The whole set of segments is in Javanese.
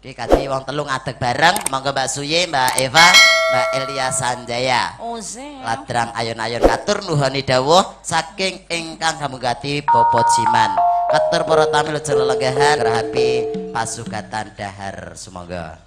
Oke, kadi wong telu ngadeg bareng, monggo Mbak Suye, Mbak Eva, Mbak Elia Sanjaya. Oh, sih. Ladrang ayon-ayon katur nuhoni dawuh saking ingkang gamugati Bobo Jiman. Katur para tamu lajeng lelenggahan rahapi pasugatan dahar sumangga.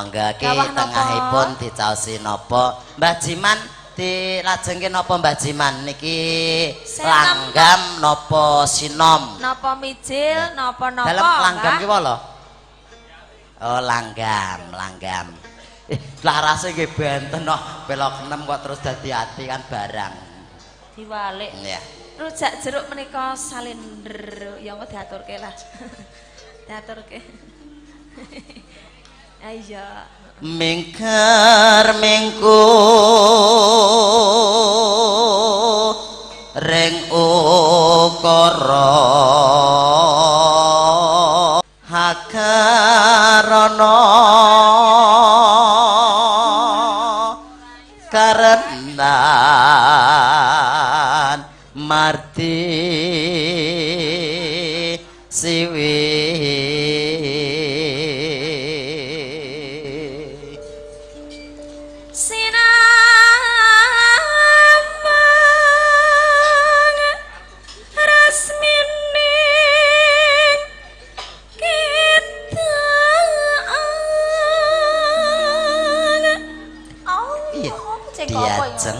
monggo ki tengahipun dicaosi napa Mbah Jiman dilajengke napa Mbah Jiman niki langgam napa sinom napa mijil napa-napa dalam langgam ki lho oh langgam larase nggih benten kok belok 6 kok terus dadi ati kan barang diwalik ya rujak jeruk menika salender ya engko diaturke lah diaturke ayo mingker mingku ring ukara hakarana karenan marti siwi diajeng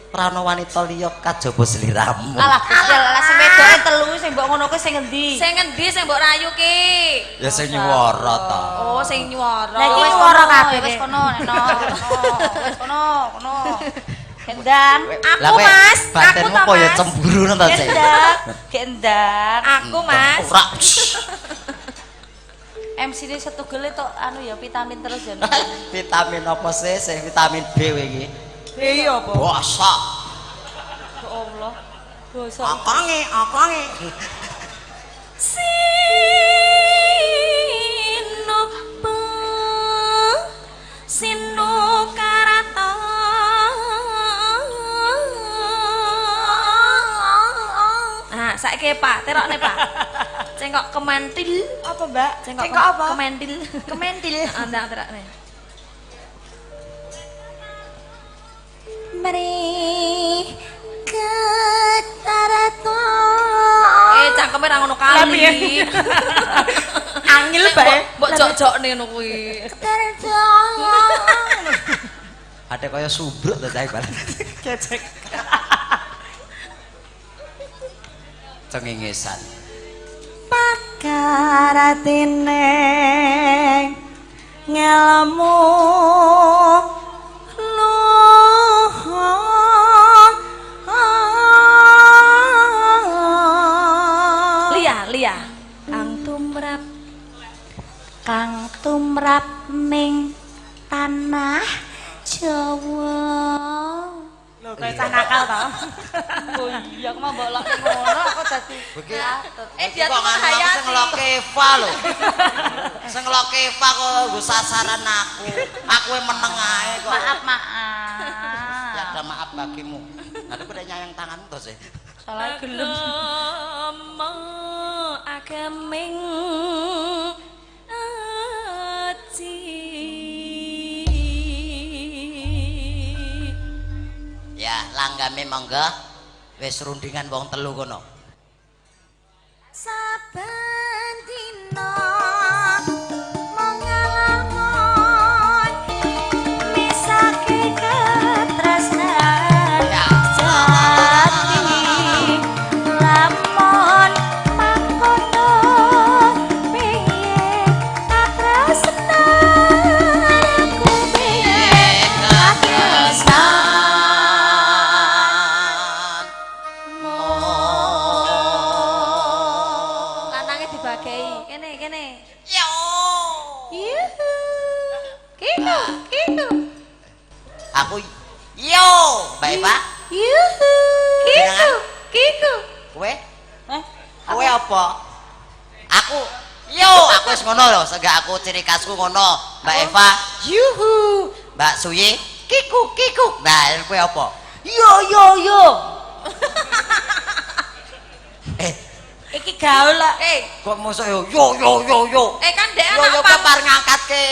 prana wanita liya kajaba sliramu. Alah Gusti Allah sing wedoke telu sing mbok ngono kuwi sing endi? Sing endi sing mbok rayu ki? Ya sing nyuwara ta. Oh, sing nyuwara. Lah iki nyuwara kabeh wis kono nek wis kono. Gendang. Aku Mas, aku ta Mas. Ya cemburu ta sik. Gendang. Aku Mas. Ora. MC ini setugel itu anu ya vitamin terus ya. Vitamin apa sih? Sing vitamin B iki. Iya apa? Basa. Ya Allah. Basa. Akange. Sino karata nah saiki Pak terokne Pak cengkok kementil Apa Mbak? cengkok apa? kementil Kementil. anda terokne Meri ketarato. cangkeme ra ngono kali Angil bae. mbok jok-jokne ngono kuwi Ketarato. Ada kaya subruk to cah bal. Kecek. Cengengesan. Pakaratine ngelmu Lia kang tumrap ning tanah Jawa. Lho kaya cah nakal to. Oh iya aku mau bolok ngono aku dadi. dia tuh hayati. Sing ngeloke Eva lho. Sing ngeloke Eva kok nggo sasaran aku. Aku meneng ae kok. Maaf. Ya ada maaf bagimu. Nanti pada nyayang tanganmu to sih. Salah gelem. Ageming ya langgame monggo wis rundingan wong telu kono Saben dina aku yo baik Pak Yuhu. Kiku. kowe kowe apa aku aku wis ngono lho sega aku ciri khasku ngono Mbak Eva yuhu Mbak Suyi kiku nah kowe apa Yo. Iki gaul lah. kok mosok yo Kan dek yo anak pang. kepar ngangkat ke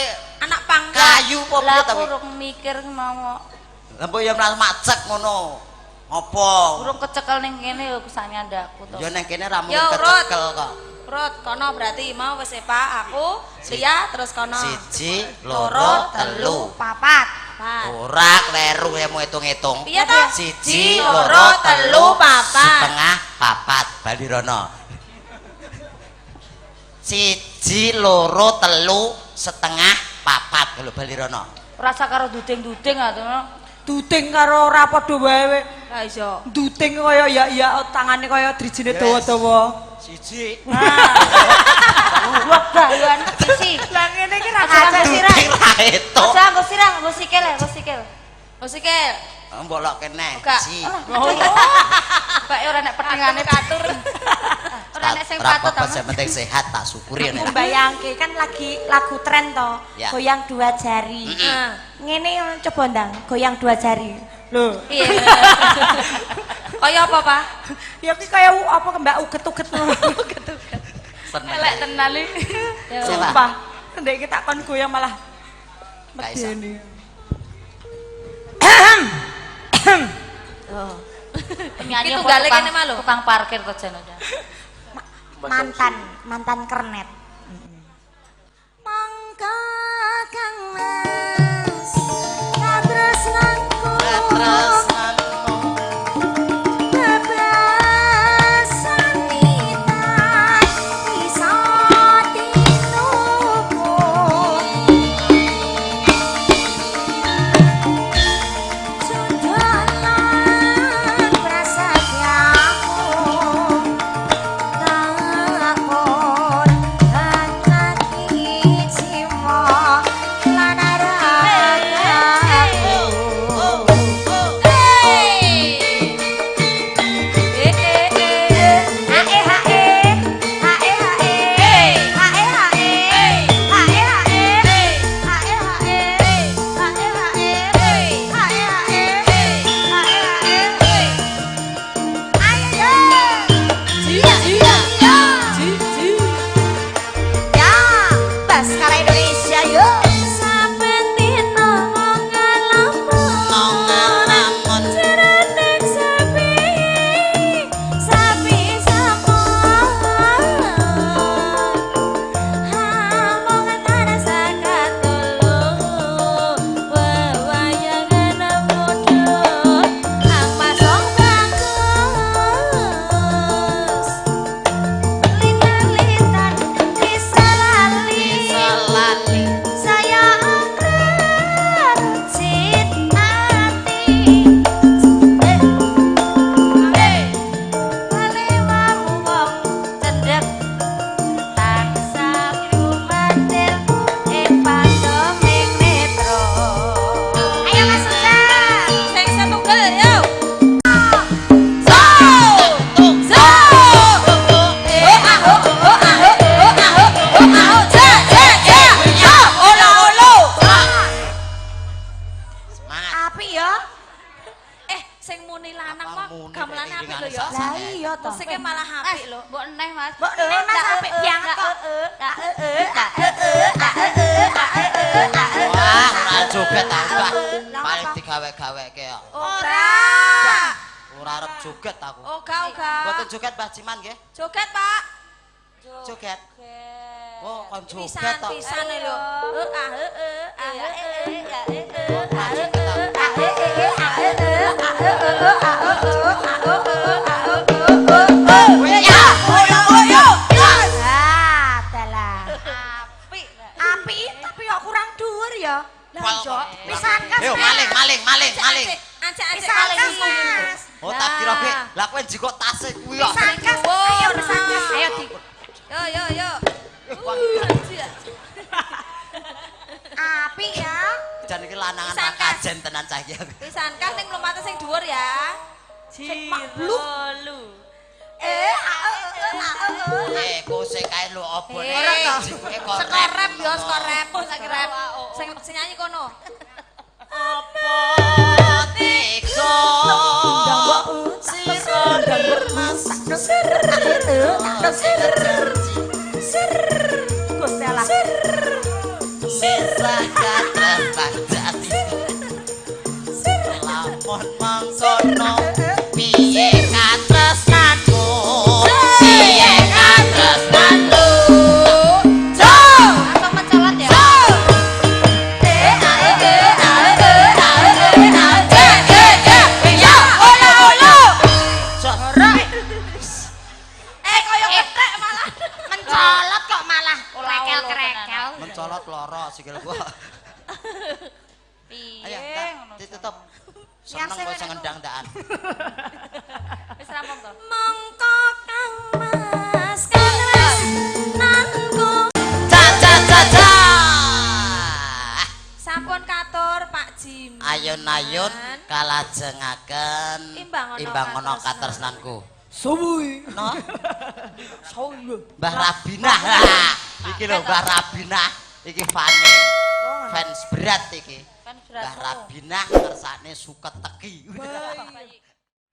Anak pang. kayu apa Lah tapi aku urung mikir mau. Lempo ya merasa macet ngono. Apa? Urung kecekel ning kene yo kusane ndakku to. Ya nang kene ra mung Yo, Rut. kecekel kok. Rut, kono berarti mau wis Pak, aku, Lia terus kono. 1 2 3 papat. ora kleru ya mau hitung-hitung. Piye ta? 1 2 2 3 4. setengah papat bali rono. 1 2 3 setengah papat kalau bali rono. Rasa karo duding-duding ah. Duding karo ora padha wae. Lah iso. Duding kaya ya tangane kaya drijine dawa-dawa. 1 Wah, gawean isi. Lah ngene iki ra Duding ra etuk. Aja nggo sirah, nggo sikil ya, nggo sikil. Musikil. Mbok lok kene. Enggak. Ji. Mbak ora nek pedhingane katur. Ora nek sing patut ta. Yang penting sehat tak syukuri nek. Bayangke kan lagi lagu tren to, Ya. goyang 2 jari. Ngene coba ndang, goyang 2 jari. Lho, Iya. Kaya apa, Pak? ya ki kaya apa mbak uget-uget ngono. Ketuket. Seneng. Elek tenan iki. Siapa? Sumpah, ndek iki tak kon goyang malah Gak iso. medeni. Oh. Penyanyi itu gale kene mah lho. Tukang parkir to jan aja. Mantan kernet. Mangka Kang Mas, katresnanku. Musiknya malah apik lho. Mbok eneh Mas. Mbok eneh Mas apik banget kok. Wah, ora joget aku, Mbak. Paling digawe-gaweke kok. Ora. Ora arep joget aku. Oga. Mboten joget Mbah Ciman nggih? Joget, Pak. Joget. Oh, kon joget Pisan to. pisan lho. Apik tapi kok kurang dhuwur ya. Pisan Yo maling. Ancek Mas. Oh, tak kira kowe lah kowe njikok tase kuwi kok. Ayo pisankas. Ayo di. Yo. Apik ya. Jan iki lanangan Pisan, ra Kas. kajen tenan cah iki. Pisan kan ning mlumate sing dhuwur ya. Lu. Kowe sing kae lho opo Eh, nek jikoke kok Sekorep yo, sekorep. Lagi rap. Sing nyanyi kono. apa teko sira mas sisa kata jati lamun mangkono piye katresnanku piye katresnanku colot loro sikilku. Piye Ayo, ngono. ditutup. Seneng kok sing ngendang ndak. Wis rampung to. Mongko Kang Mas kananku. Ca ca ca ca. Sampun katur Pak Jim. Ayun-ayun kalajengaken Imbang ana katresnanku. Suwi. No? Sawi. Mbah Rabinah. Iki lho Mbah Rabinah. Iki fane. Fans berat iki. Kan Mbah berat. Rabinah kersane suket teki. Baik.